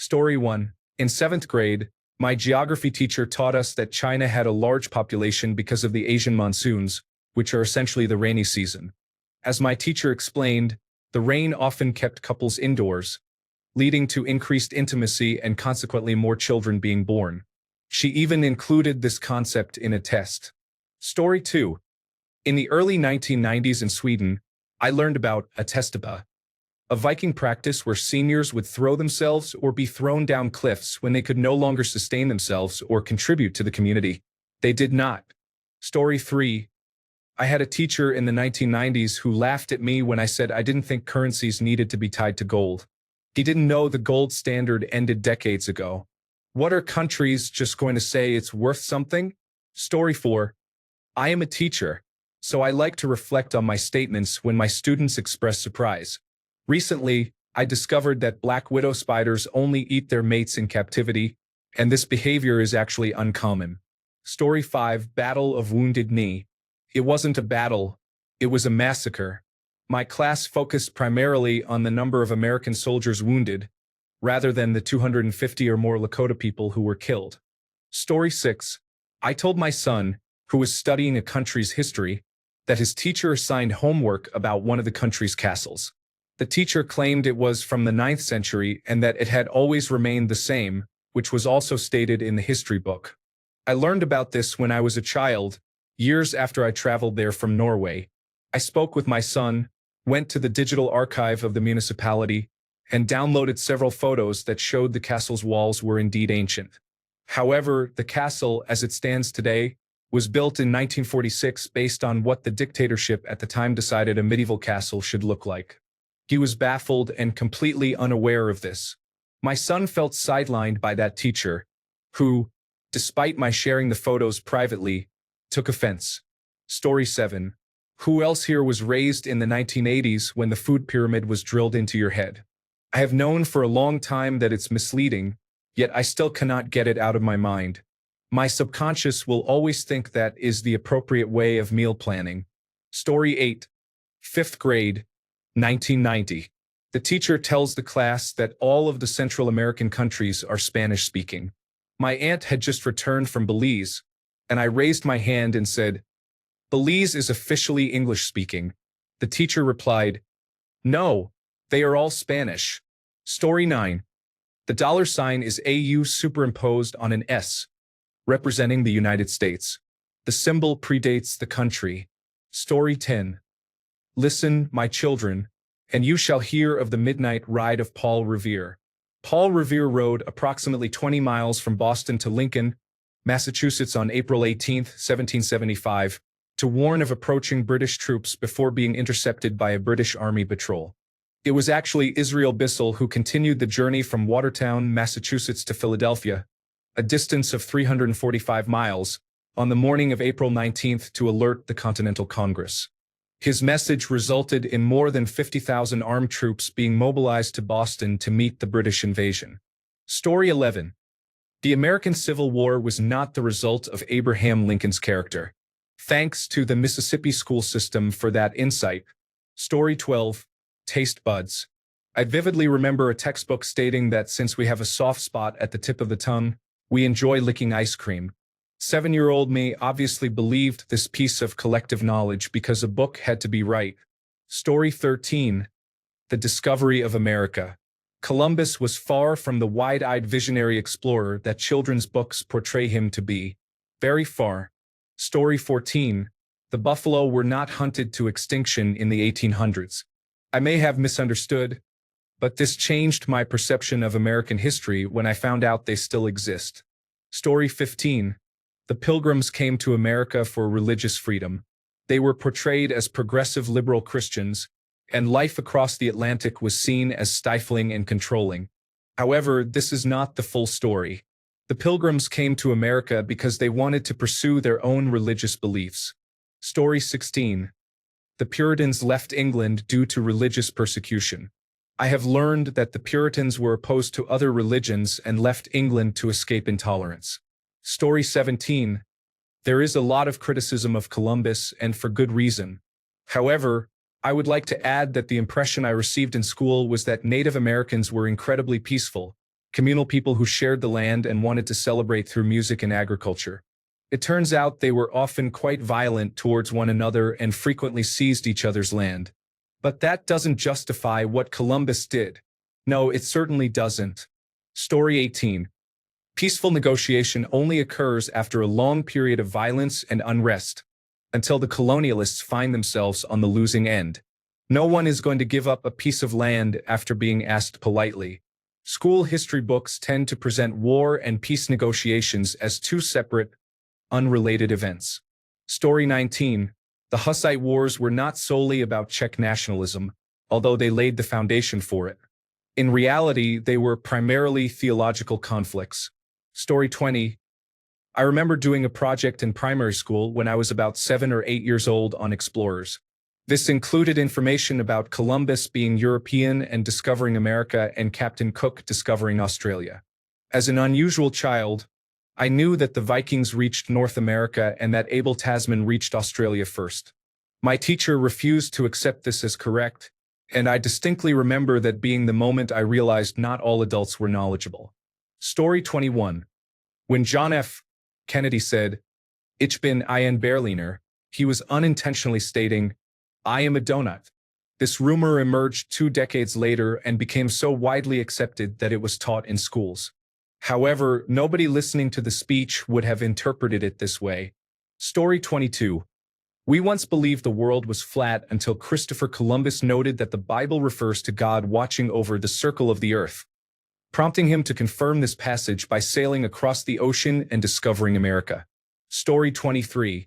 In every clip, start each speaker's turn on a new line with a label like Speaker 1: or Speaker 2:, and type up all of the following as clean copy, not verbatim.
Speaker 1: Story 1. In 7th grade, my geography teacher taught us that China had a large population because of the Asian monsoons, which are essentially the rainy season. As my teacher explained, the rain often kept couples indoors, leading to increased intimacy and consequently more children being born. She even included this concept in a test. Story 2. In the early 1990s in Sweden, I learned about a testaba, a Viking practice where seniors would throw themselves or be thrown down cliffs when they could no longer sustain themselves or contribute to the community. They did not. Story 3. I had a teacher in the 1990s who laughed at me when I said I didn't think currencies needed to be tied to gold. He didn't know the gold standard ended decades ago. What are countries just going to say it's worth something? Story 4. I am a teacher, so I like to reflect on my statements when my students express surprise. Recently, I discovered that black widow spiders only eat their mates in captivity, and this behavior is actually uncommon. Story 5. Battle of Wounded Knee. It wasn't a battle, it was a massacre. My class focused primarily on the number of American soldiers wounded, rather than the 250 or more Lakota people who were killed. Story 6. I told my son, who was studying a country's history, that his teacher assigned homework about one of the country's castles. The teacher claimed it was from the 9th century and that it had always remained the same, which was also stated in the history book. I learned about this when I was a child, years after I traveled there from Norway. I spoke with my son, went to the digital archive of the municipality, and downloaded several photos that showed the castle's walls were indeed ancient. However, the castle, as it stands today, was built in 1946 based on what the dictatorship at the time decided a medieval castle should look like. He was baffled and completely unaware of this. My son felt sidelined by that teacher, who, despite my sharing the photos privately, took offense. Story 7. Who else here was raised in the 1980s when the food pyramid was drilled into your head? I have known for a long time that it's misleading, yet I still cannot get it out of my mind. My subconscious will always think that is the appropriate way of meal planning. Story 8. 5th grade, 1990. The teacher tells the class that all of the Central American countries are Spanish-speaking. My aunt had just returned from Belize, and I raised my hand and said, "Belize is officially English-speaking." The teacher replied, "No, they are all Spanish." Story 9. The dollar sign is AU superimposed on an S, representing the United States. The symbol predates the country. Story 10. Listen, my children, and you shall hear of the midnight ride of Paul Revere. Paul Revere rode approximately 20 miles from Boston to Lincoln, Massachusetts on April 18, 1775, to warn of approaching British troops before being intercepted by a British Army patrol. It was actually Israel Bissell who continued the journey from Watertown, Massachusetts to Philadelphia, a distance of 345 miles, on the morning of April 19th to alert the Continental Congress. His message resulted in more than 50,000 armed troops being mobilized to Boston to meet the British invasion. Story 11. The American Civil War was not the result of Abraham Lincoln's character. Thanks to the Mississippi school system for that insight. Story 12. Taste buds. I vividly remember a textbook stating that since we have a soft spot at the tip of the tongue, we enjoy licking ice cream. 7-year-old me obviously believed this piece of collective knowledge because a book had to be right. Story 13. The Discovery of America. Columbus was far from the wide-eyed visionary explorer that children's books portray him to be. Very far. Story 14. The buffalo were not hunted to extinction in the 1800s. I may have misunderstood, but this changed my perception of American history when I found out they still exist. Story 15. The Pilgrims came to America for religious freedom. They were portrayed as progressive liberal Christians, and life across the Atlantic was seen as stifling and controlling. However, this is not the full story. The Pilgrims came to America because they wanted to pursue their own religious beliefs. Story 16. The Puritans left England due to religious persecution. I have learned that the Puritans were opposed to other religions and left England to escape intolerance. Story 17. There is a lot of criticism of Columbus, and for good reason. However, I would like to add that the impression I received in school was that Native Americans were incredibly peaceful, communal people who shared the land and wanted to celebrate through music and agriculture. It turns out they were often quite violent towards one another and frequently seized each other's land. But that doesn't justify what Columbus did. No, it certainly doesn't. Story 18. Peaceful negotiation only occurs after a long period of violence and unrest, until the colonialists find themselves on the losing end. No one is going to give up a piece of land after being asked politely. School history books tend to present war and peace negotiations as two separate, unrelated events. Story 19. The Hussite Wars were not solely about Czech nationalism, although they laid the foundation for it. In reality, they were primarily theological conflicts. Story 20. I remember doing a project in primary school when I was about 7 or 8 years old on explorers. This included information about Columbus being European and discovering America and Captain Cook discovering Australia. As an unusual child, I knew that the Vikings reached North America and that Abel Tasman reached Australia first. My teacher refused to accept this as correct, and I distinctly remember that being the moment I realized not all adults were knowledgeable. Story 21. When John F. Kennedy said, "Ich bin ein Berliner," he was unintentionally stating, "I am a donut." This rumor emerged 2 decades later and became so widely accepted that it was taught in schools. However, nobody listening to the speech would have interpreted it this way. Story 22. We once believed the world was flat until Christopher Columbus noted that the Bible refers to God watching over the circle of the earth, prompting him to confirm this passage by sailing across the ocean and discovering America. Story 23.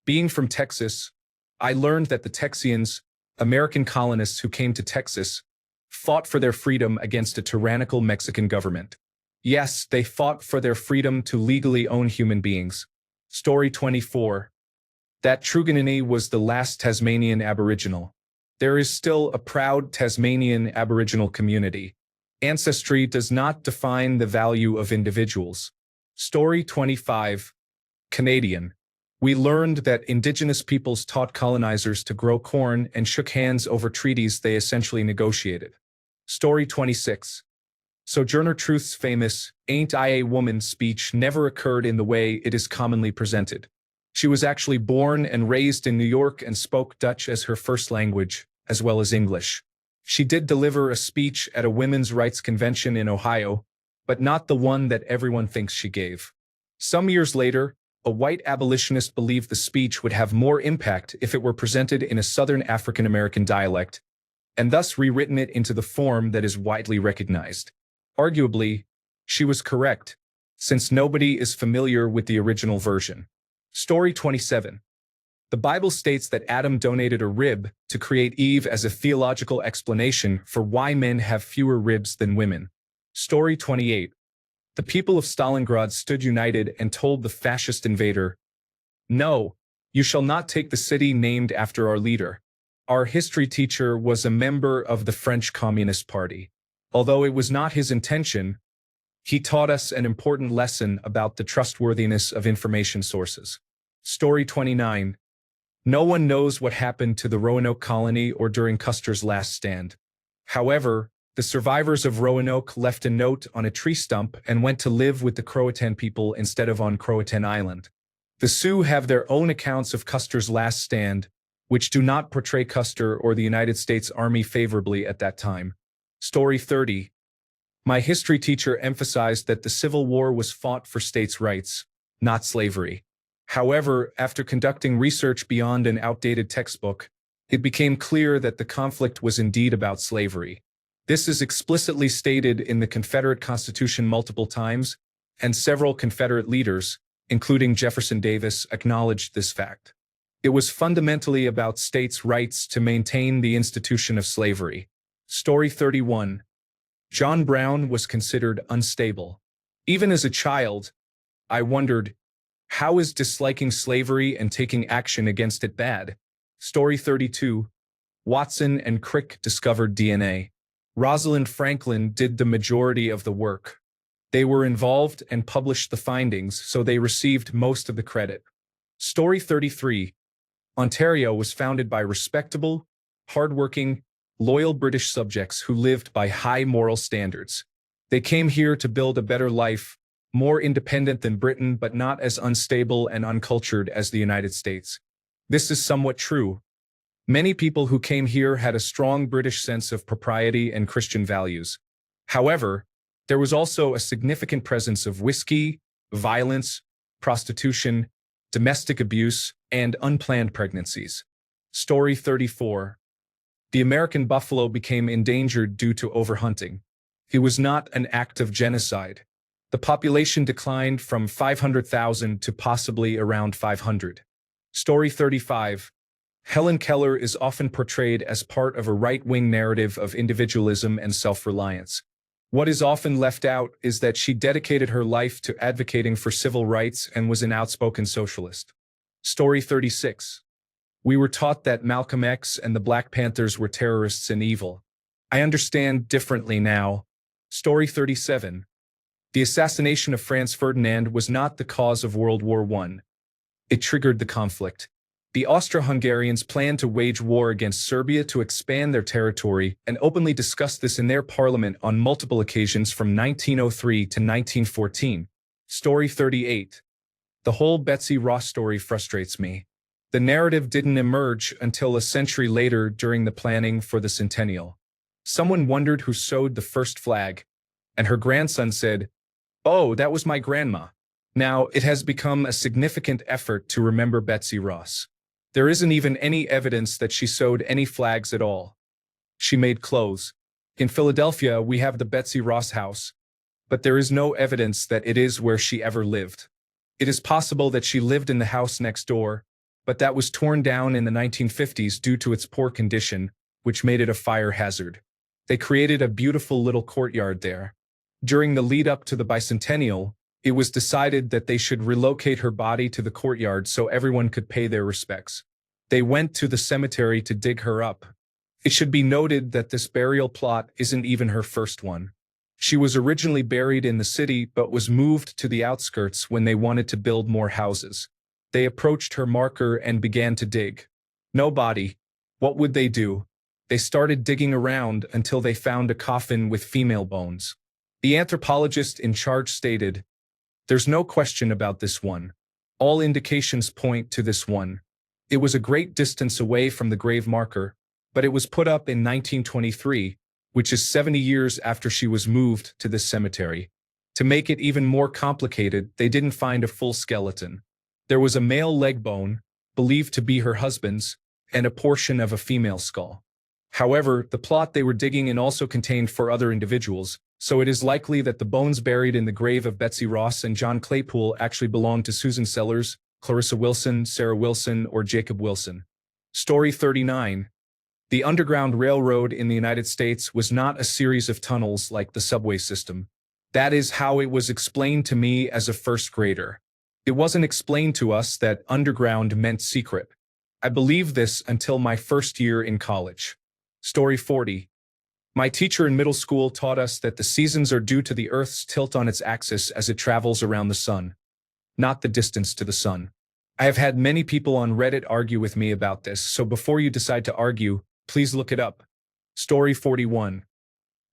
Speaker 1: Being from Texas, I learned that the Texians, American colonists who came to Texas, fought for their freedom against a tyrannical Mexican government. Yes, they fought for their freedom to legally own human beings. Story 24. That Truganini was the last Tasmanian Aboriginal. There is still a proud Tasmanian Aboriginal community. Ancestry does not define the value of individuals. Story 25. Canadian. We learned that Indigenous peoples taught colonizers to grow corn and shook hands over treaties they essentially negotiated. Story 26. Sojourner Truth's famous "Ain't I a Woman" speech never occurred in the way it is commonly presented. She was actually born and raised in New York and spoke Dutch as her first language, as well as English. She did deliver a speech at a women's rights convention in Ohio, but not the one that everyone thinks she gave. Some years later, a white abolitionist believed the speech would have more impact if it were presented in a Southern African American dialect, and thus rewritten it into the form that is widely recognized. Arguably, she was correct, since nobody is familiar with the original version. Story 27. The Bible states that Adam donated a rib to create Eve as a theological explanation for why men have fewer ribs than women. Story 28. The people of Stalingrad stood united and told the fascist invader, "No, you shall not take the city named after our leader." Our history teacher was a member of the French Communist Party. Although it was not his intention, he taught us an important lesson about the trustworthiness of information sources. Story 29. No one knows what happened to the Roanoke colony or during Custer's last stand. However, the survivors of Roanoke left a note on a tree stump and went to live with the Croatan people instead of on Croatan Island. The Sioux have their own accounts of Custer's last stand, which do not portray Custer or the United States Army favorably at that time. Story 30. My history teacher emphasized that the Civil War was fought for states' rights, not slavery. However, after conducting research beyond an outdated textbook, it became clear that the conflict was indeed about slavery. This is explicitly stated in the Confederate Constitution multiple times, and several Confederate leaders, including Jefferson Davis, acknowledged this fact. It was fundamentally about states' rights to maintain the institution of slavery. Story 31. John Brown was considered unstable. Even as a child, I wondered, how is disliking slavery and taking action against it bad? Story 32. Watson and Crick discovered DNA. Rosalind Franklin did the majority of the work. They were involved and published the findings, so they received most of the credit. Story 33. Ontario was founded by respectable, hardworking, loyal British subjects who lived by high moral standards. They came here to build a better life, more independent than Britain but not as unstable and uncultured as the United States. This is somewhat true. Many people who came here had a strong British sense of propriety and Christian values. However, there was also a significant presence of whiskey, violence, prostitution, domestic abuse, and unplanned pregnancies. Story 34. The American buffalo became endangered due to overhunting. It was not an act of genocide. The population declined from 500,000 to possibly around 500. Story 35. Helen Keller is often portrayed as part of a right-wing narrative of individualism and self-reliance. What is often left out is that she dedicated her life to advocating for civil rights and was an outspoken socialist. Story 36. We were taught that Malcolm X and the Black Panthers were terrorists and evil. I understand differently now. Story 37. The assassination of Franz Ferdinand was not the cause of World War I. It triggered the conflict. The Austro-Hungarians planned to wage war against Serbia to expand their territory and openly discussed this in their parliament on multiple occasions from 1903 to 1914. Story 38. The whole Betsy Ross story frustrates me. The narrative didn't emerge until a century later during the planning for the centennial. Someone wondered who sewed the first flag, and her grandson said, "Oh, that was my grandma." Now, it has become a significant effort to remember Betsy Ross. There isn't even any evidence that she sewed any flags at all. She made clothes. In Philadelphia, we have the Betsy Ross House, but there is no evidence that it is where she ever lived. It is possible that she lived in the house next door, but that was torn down in the 1950s due to its poor condition, which made it a fire hazard. They created a beautiful little courtyard there. During the lead-up to the bicentennial, it was decided that they should relocate her body to the courtyard so everyone could pay their respects. They went to the cemetery to dig her up. It should be noted that this burial plot isn't even her first one. She was originally buried in the city but was moved to the outskirts when they wanted to build more houses. They approached her marker and began to dig. No body. What would they do? They started digging around until they found a coffin with female bones. The anthropologist in charge stated, "There's no question about this one. All indications point to this one." It was a great distance away from the grave marker, but it was put up in 1923, which is 70 years after she was moved to this cemetery. To make it even more complicated, they didn't find a full skeleton. There was a male leg bone, believed to be her husband's, and a portion of a female skull. However, the plot they were digging in also contained 4 other individuals, so it is likely that the bones buried in the grave of Betsy Ross and John Claypool actually belonged to Susan Sellers, Clarissa Wilson, Sarah Wilson, or Jacob Wilson. Story 39. The Underground Railroad in the United States was not a series of tunnels like the subway system. That is how it was explained to me as a first grader. It wasn't explained to us that underground meant secret. I believed this until my first year in college. Story 40. My teacher in middle school taught us that the seasons are due to the Earth's tilt on its axis as it travels around the sun, not the distance to the sun. I have had many people on Reddit argue with me about this, so before you decide to argue, please look it up. Story 41.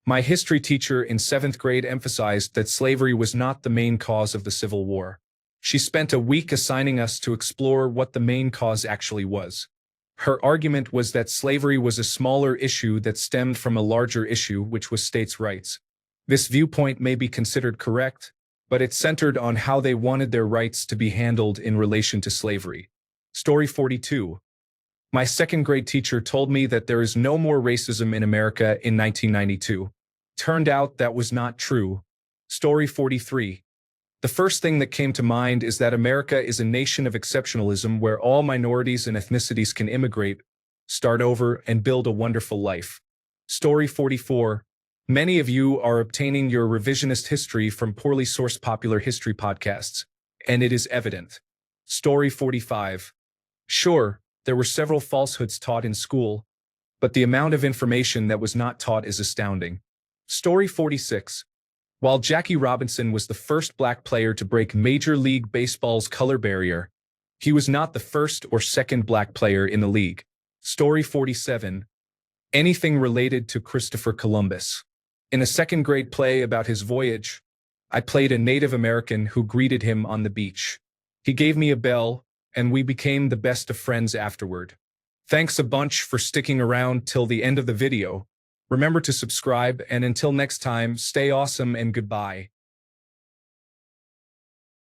Speaker 1: My history teacher in 7th grade emphasized that slavery was not the main cause of the Civil War. She spent a week assigning us to explore what the main cause actually was. Her argument was that slavery was a smaller issue that stemmed from a larger issue, which was states' rights. This viewpoint may be considered correct, but it centered on how they wanted their rights to be handled in relation to slavery. Story 42. My 2nd grade teacher told me that there is no more racism in America in 1992. Turned out that was not true. Story 43. The first thing that came to mind is that America is a nation of exceptionalism where all minorities and ethnicities can immigrate, start over, and build a wonderful life. Story 44. Many of you are obtaining your revisionist history from poorly sourced popular history podcasts, and it is evident. Story 45. Sure, there were several falsehoods taught in school, but the amount of information that was not taught is astounding. Story 46. While Jackie Robinson was the first black player to break Major League Baseball's color barrier, he was not the first or second black player in the league. Story 47. Anything related to Christopher Columbus. In a second grade play about his voyage, I played a Native American who greeted him on the beach. He gave me a bell, and we became the best of friends afterward. Thanks a bunch for sticking around till the end of the video. Remember to subscribe, and until next time, stay awesome and goodbye.